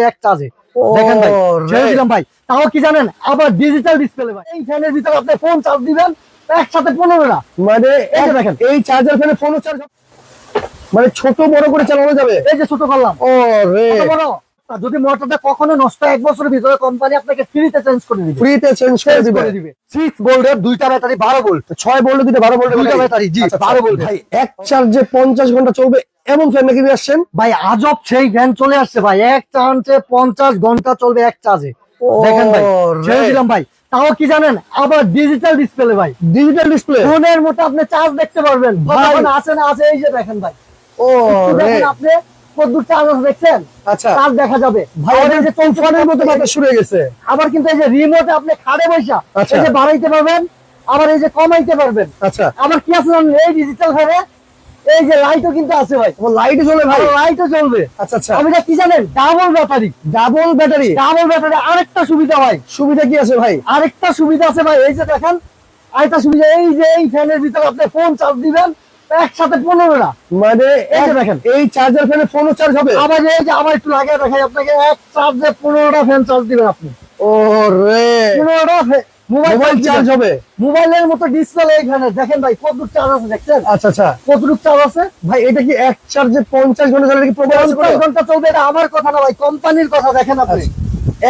এক চার্জে দেখেন ভাই, ছেড়ে দিলাম ভাই। তাও কি জানেন, আবার ডিজিটাল ডিসপ্লে ভাই। এই ফ্যানের ভিতরে আপনি ফোন চার্জ দিবেন একসাথে 15টা, মানে এই যে দেখেন এই চার্জার ফ্যানে ফোনও চার্জ, মানে ছোট বড় করে চালানো যাবে। এই যে ছোট করলাম, ও রে, কত বড়। যদি মোটরটা কখনো নষ্ট হয়, 1 বছরের ভিতরে কোম্পানি আপনাকে ফ্রিতে চেঞ্জ করে দিবে। ফ্রিতে চেঞ্জ করে দিবে। 6 ভোল্টের দুইটা ব্যাটারি, 12 ভোল্ট, 6 ভোল্ট দিতে 12 ভোল্ট দুইটা ব্যাটারি, জি 12 ভোল্ট ভাই। এক চার্জে 50 ঘন্টা চলবে এমন ফ্যান নাকি নিয়ে আসছেন ভাই? আজব সেই ফ্যান চলে আসছে ভাই, এক চার্জে 50 ঘন্টা চলবে এক চার্জে দেখেন ভাই, ছেড়ে দিলাম ভাই। তাও কি জানেন, আবার ডিজিটাল ডিসপ্লে ভাই। ডিজিটাল ডিসপ্লে, ফোনের মতো আপনি চার্জ দেখতে পারবেন ভাই। আছে না আছে, এই যে দেখেন ভাই। ও রে, দেখেন আপনি কতদূর চার্জ দেখছেন, আচ্ছা চার্জ দেখা যাবে ভাই। আমাদের যে তুফানের মতো বাতাস শুরু হয়ে গেছে। আবার কিন্তু এই যে রিমোটে আপনি খাড়ে বসা আচ্ছা। এই যে বাড়াইতে পারবেন, আবার এই যে কমাইতে পারবেন। আচ্ছা, আবার কি আছে জানেন, এই ডিজিটাল ফ্যানে এই যে লাইটও কিন্তু আছে ভাই, লাইট জ্বলে ভাই। লাইটও চলবে। আচ্ছা আচ্ছা, আমি কি জানেন, double battery. Double battery. Double battery আরেকটা সুবিধা ভাই, সুবিধা কি আছে ভাই? আরেকটা সুবিধা আছে ভাই, এই যে দেখেন আরেকটা সুবিধা, এই যে এই ফ্যানের ভিতরে আপনি ফোন চার্জ দিবেন একসাথে 15টা, মানে এই যে দেখেন এই চার্জার ফ্যানে ফোনও চার্জ হবে। আবার এই যে আবার একটু লাগিয়ে দেখাই আপনাকে, এক চার্জে 15টা ফ্যান চার্জ দিবেন আপনি। ও রে, 15টা মোবাইল চার্জ হবে। মোবাইলের মতো ডিসপ্লে এইখানে দেখেন ভাই, কতটুকু চার্জ আছে দেখছেন? আচ্ছা আচ্ছা কতটুকু চার্জ আছে ভাই, এটা কি এক চার্জে 50 ঘন্টা চলে কি প্রবলেম আছে? 50 ঘন্টা চলবে, এটা আমার কথা না ভাই, কোম্পানির কথা। দেখেন আপনি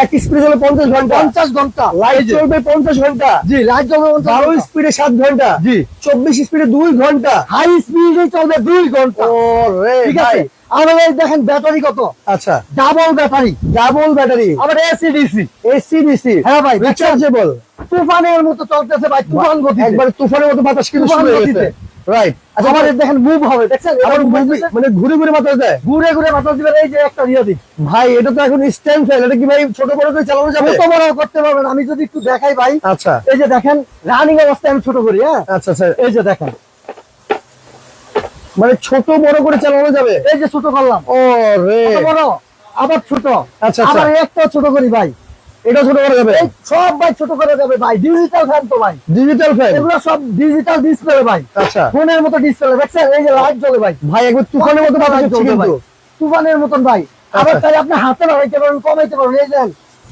এক স্পিডে চলে 50 ঘন্টা, 50 ঘন্টা লাইট চলবে 50 ঘন্টা, জি লাইট চলবে 12 স্পিডে 7 ঘন্টা, জি 24 স্পিডে 2 ঘন্টা। হাই স্পিডে চলবে 2 ঘন্টা। ও রে, ঠিক আছে। আবার এই দেখেন ব্যাটারি কত, আচ্ছা ডাবল ব্যাটারি, ডাবল ব্যাটারি, আবার এসি ডিসি। এসি ডিসি, হ্যাঁ ভাই, রিচার্জেবল। তুফানের মতো চলতেছে ভাই, তুফান গতি, একবার তুফানের মতো বাতাস কিন্তু তুফান শুরু হয়ে গতিতে। গেছে। রাইট। আচ্ছা, আবার এই দেখেন মুভ হবে, দেখছেন? আবার মানে ঘুরে ঘুরে বাতাস দেয়। ঘুরে ঘুরে বাতাস দিবেন, এই যে একটা রিয়া দিক ভাই এটা তো এখন স্ট্যান্ড ফ্যান, এটা কি ভাই ছোট বড় করে চালানো যাবে? কত বড় করতে পারবেন, আমি যদি একটু দেখাই ভাই। আচ্ছা এই যে দেখেন রানিং অবস্থায় আমি ছোট করি, হ্যাঁ আচ্ছা আচ্ছা, এই যে দেখেন, মানে ছোট বড় করে চালানো যাবে। এই যে ছোট করলাম, ও রে, কত বড়, আবার ছোট, আচ্ছা, আবার একটা ছোট করি ভাই, এটা ছোট করা যাবে। এই সব ভাই ছোট করে যাবে ভাই। ডিজিটাল ফ্যান তো ভাই, ডিজিটাল ফ্যান। এগুলো সব ডিজিটাল ডিসপ্লে ভাই, আচ্ছা ফোনের মতো ডিসপ্লে দেখছেন? এই যে লাইট জ্বলে ভাই, ভাই, একবার তুফানের মতো বাতাস লাইট হচ্ছে জ্বলবে ভাই, কিন্তু। তুফানের মতন ভাই। আবার আচ্ছা। তাই আপনি হাতে বাড়াইতে পারবেন, কমাইতে পারবেন, এই যে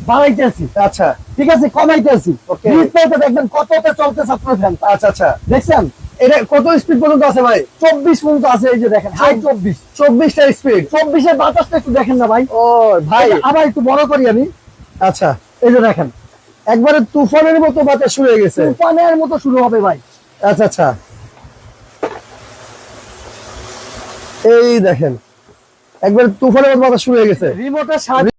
বাড়াইতেছি, আচ্ছা ঠিক আছে, কমাইতেছি, Okay. ডিসপ্লেতে দেখবেন কতটা চলতেছে আপনার ফ্যান, আচ্ছা আচ্ছা, দেখছেন? এটা কত স্পিড পর্যন্ত আছে ভাই? 24 পর্যন্ত আছে, এই যে দেখেন হাই 24, 24টা স্পিড। 24 এর বাতাসটা একটু দেখেন না ভাই। ও ভাই, এই যে আবার একটু বড় করি আমি, আচ্ছা এই যে দেখেন একবারে তুফানের মতো বাতাস শুরু হয়ে গেছে। তুফানের মতো শুরু হবে ভাই। আচ্ছা আচ্ছা, এই দেখেন একবারে তুফানের মতো বাতাস শুরু হয়ে গেছে। রিমোটের সাহায্যে